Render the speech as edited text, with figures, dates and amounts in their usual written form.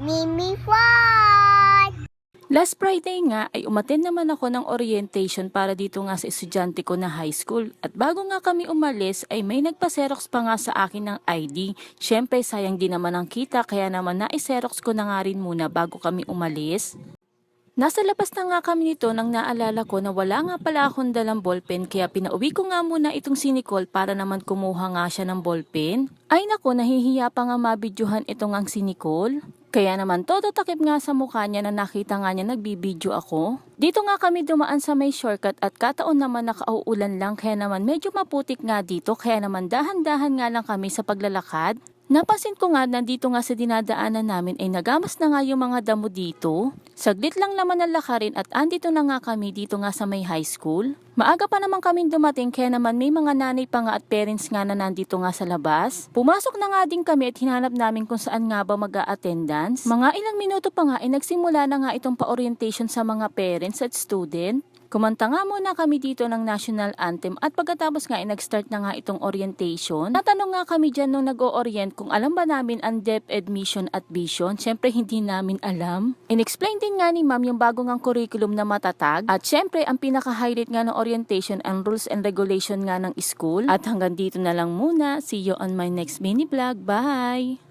Mimi Fun! Last Friday nga ay umattend naman ako ng orientation para dito nga sa estudyante ko na high school. At bago nga kami umalis ay may nagpa-xerox pa nga sa akin ng ID. Syempre sayang din naman ang kita kaya naman na-xerox ko na nga rin muna bago kami umalis. Nasa labas na nga kami nito nang naalala ko na wala nga pala akong dalang ballpen kaya pinauwi ko nga muna itong si Nicole para naman kumuha nga siya ng ballpen. Ay nako, nahihiya pa nga mabidyohan itong ang si Nicole. Kaya naman todo takip nga sa mukha niya na nakita nga niya nagbibidyo ako. Dito nga kami dumaan sa may shortcut at kataon naman nakauulan lang kaya naman medyo maputik nga dito kaya naman dahan-dahan nga lang kami sa paglalakad. Napansin ko nga nandito nga sa dinadaanan namin ay nagamas na nga yung mga damo dito. Saglit lang naman ang lakarin at andito na nga kami dito nga sa may high school. Maaga pa naman kami dumating kaya naman may mga nanay pa nga at parents nga na nandito nga sa labas. Pumasok na nga din kami at hinanap namin kung saan nga ba mag-a-attendance. Mga ilang minuto pa nga ay nagsimula na nga itong pa-orientation sa mga parents at student. Kumanta nga muna kami dito ng national anthem at pagkatapos nga ay nag-start na nga itong orientation. Natanong nga kami dyan nung nag-o-orient kung alam ba namin ang DepEd mission at vision. Siyempre hindi namin alam. In-explain din nga ni ma'am yung bago ngang curriculum na matatag. At siyempre ang pinaka-highlight nga ng orientation ang rules and regulation nga ng school. At hanggang dito na lang muna. See you on my next mini vlog. Bye!